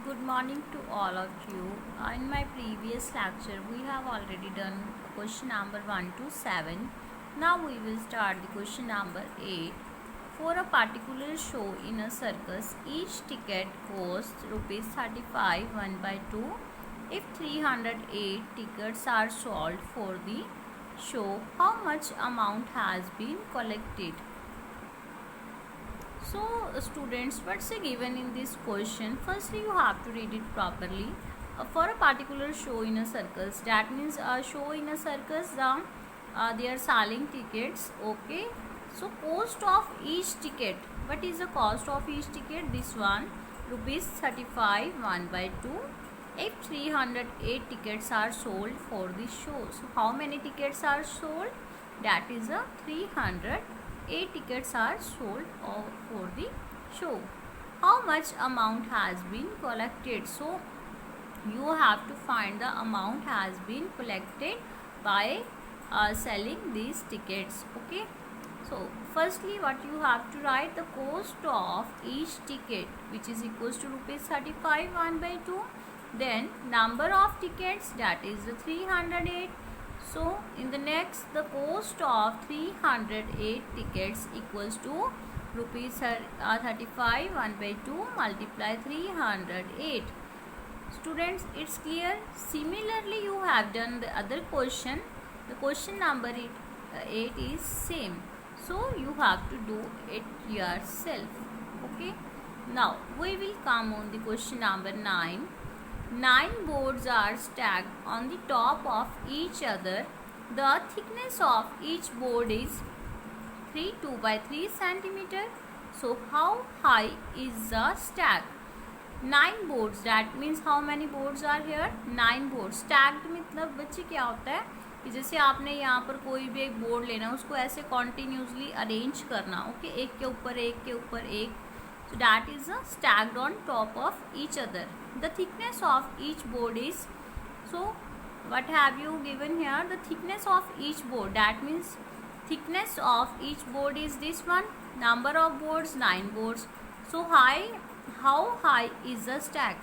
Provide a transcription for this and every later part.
Good morning to all of you. In my previous lecture, we have already done question number 1 to 7. Now we will start the question number 8. For a particular show in a circus, each ticket costs rupees 35 1 by 2. If 308 tickets are sold for the show, how much amount has been collected? So students, what's given in this question? Firstly, you have to read it properly. For a particular show in a circus, that means a show in a circus, they are selling tickets. Okay, so cost of each ticket, what is the cost of each ticket? This one, rupees 35 1 by 2. If 308 tickets are sold for the show, so how many tickets are sold? That is a 308 tickets are sold for the show. How much amount has been collected? So you have to find the amount has been collected by selling these tickets. Okay, so firstly what you have to write, the cost of each ticket, which is equals to rupees 35 1 by 2. Then number of tickets, that is the 308. So in the next, the cost of 308 tickets equals to rupees 35 1 by 2 multiply 308. Students, it's clear. Similarly, you have done the other question. The question number 8 is same. So you have to do it yourself. Okay. Now we will come on the question number 9. 9 boards are stacked on the top of each other. The thickness of each board is 2 by 3 centimeter. So how high is the stack? 9 boards, that means how many boards are here? 9 boards. Stacked मतलब बच्चे क्या होता है कि जैसे आपने यहाँ पर कोई भी एक बोर्ड लेना, उसको ऐसे कॉन्टिन्यूसली अरेंज करना. ओके, एक के ऊपर एक के ऊपर एक. So that is stacked on top of each other. The thickness of each board is, so what have you given here? The thickness of each board, that means thickness of each board is this one. Number of boards, 9 boards. So how high is the stack?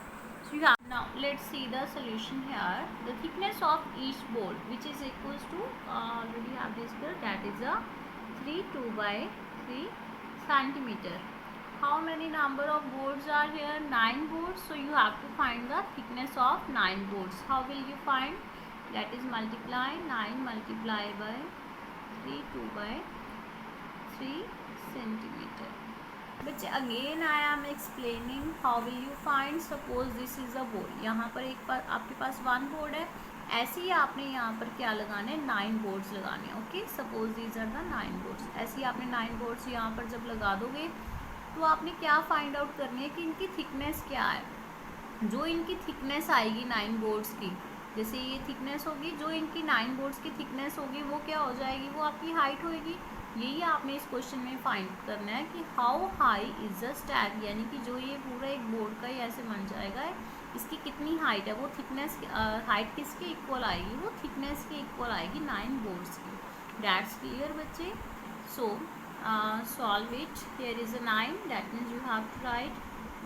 So you have, now let's see the solution here. The thickness of each board, which is equals to already have this here, that is a 2 by 3 centimeter. How many number of boards are here? 9 boards. So you have to find the thickness of 9 boards. How will you find? That is multiply 9 multiply by 3 2 by 3 centimeter. बच्चे again I am explaining how will you find. Suppose this is a board. यहाँ पर एक बार आपके पास 1 board है. ऐसे ही आपने यहाँ पर क्या लगाने हैं? 9 बोर्ड्स लगाने हैं. Okay, suppose these are the 9 boards. ऐसे ही आपने 9 बोर्ड्स यहाँ पर जब लगा दोगे तो आपने क्या फाइंड आउट करनी है कि इनकी थिकनेस क्या है. जो इनकी थिकनेस आएगी 9 बोर्ड्स की, जैसे ये थिकनेस होगी, जो इनकी 9 बोर्ड्स की थिकनेस होगी वो क्या हो जाएगी? वो आपकी हाइट होगी. यही आपने इस क्वेश्चन में फाइंड करना है कि how high is the stack, यानी कि जो ये पूरा एक बोर्ड का ही ऐसे बन जाएगा, इसकी कितनी हाइट है. वो थिकनेस हाइट किसके इक्वल आएगी? वो थिकनेस के इक्वल आएगी 9 बोर्ड्स की. दैट्स क्लियर बच्चे. सो solve it. Here is a 9, that means you have to write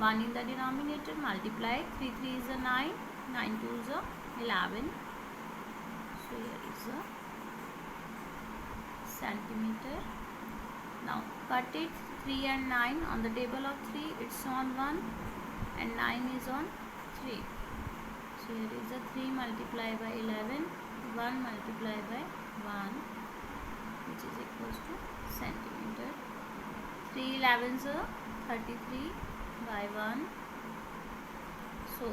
1 in the denominator, multiply 3 3 is a 9, 9 2 is a 11. So here is a centimeter. Now cut it. 3 and 9 on the table of 3, it's on 1 and 9 is on 3. So here is a 3 multiplied by 11, 1 multiplied by 1, which is equals to centimeter. 3 11s are 33 by 1, so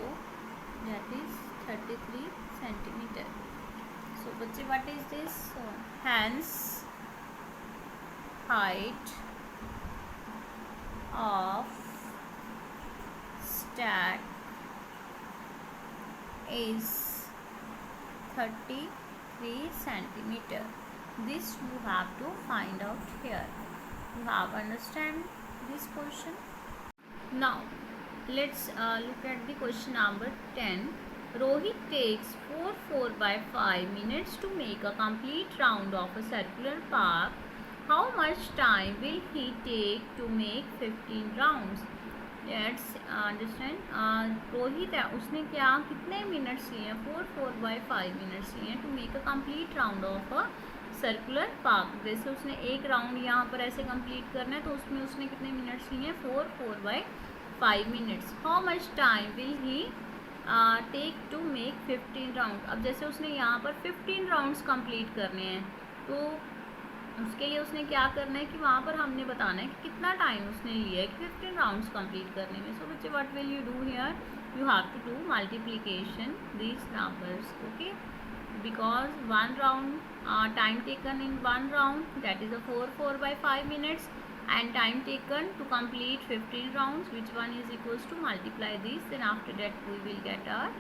that is 33 centimeter. So बच्चे, what is this? Hence height of stack is 33 centimeter. This you have to find out here. You have understand this question. Now let's look at the question number 10. Rohit takes 4 by 5 minutes to make a complete round of a circular park. How much time will he take to make 15 rounds? Let's understand. Rohit है, उसने क्या कितने minutes लिए हैं, 4/5 minutes लिए हैं to make a complete round of a circular park. जैसे उसने एक राउंड यहाँ पर ऐसे कंप्लीट करना है तो उसमें उसने कितने मिनट्स लिए हैं, 4/5 minutes. How much time will he take to make 15 round. अब जैसे उसने यहाँ पर 15 राउंड्स कंप्लीट करने हैं तो उसके लिए उसने क्या करना है कि वहाँ पर हमने बताना है कि कितना टाइम उसने लिया है कि 15 राउंड्स कंप्लीट करने में। सो बच्चे what will you do here, you have to do multiplication these numbers, okay, because one round time taken in one round, that is a 4/5 minutes, and time taken to complete 15 rounds, which one is equals to multiply these, then after that we will get our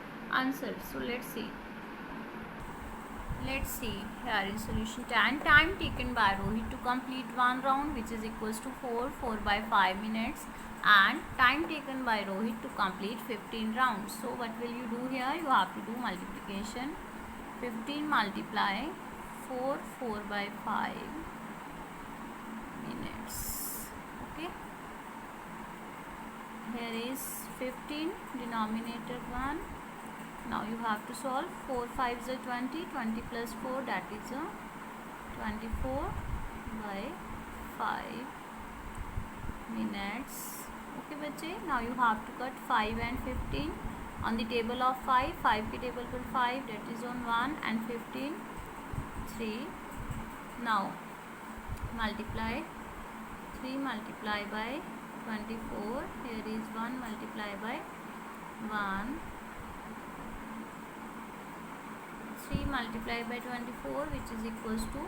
answer. So let's see here in solution 10, time taken by Rohit to complete one round, which is equals to 4/5 minutes, and time taken by Rohit to complete 15 rounds. So what will you do here, you have to do multiplication. 15 multiply 4/5 minutes, okay. Here is 15, denominator 1. Now you have to solve. 4 5s are 20, 20 plus 4, that is a 24/5 minutes, okay बच्चे. Now you have to cut 5 and 15 on the table of 5, 5 के table पर 5, that is on 1, and 15 3. Now multiply 3 multiply by 24, here is 1 multiply by 1, 3 multiply by 24, which is equals to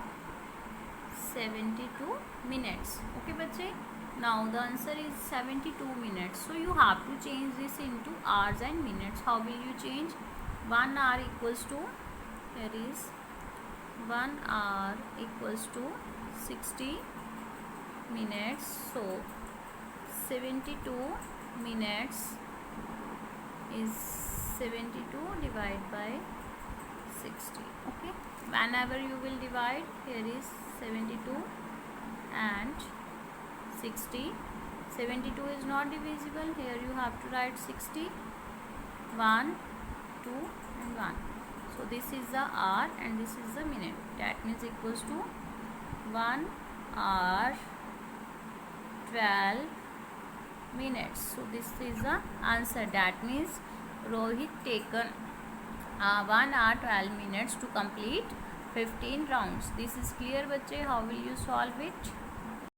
72 minutes, okay बच्चे. Now the answer is 72 minutes. So you have to change this into hours and minutes. How will you change? 1 hour equals to, here is 1 hour equals to 60 minutes. So 72 minutes is 72 divided by 60, okay. Whenever you will divide, here is 72 and 60. 72 is not divisible, here you have to write 60, 1 2 and 1. So this is the hour and this is the minute, that means equals to 1 hour 12 minutes. So this is the answer, that means Rohit taken 1 hour 12 minutes to complete 15 rounds. This is clear बच्चे. How will you solve it?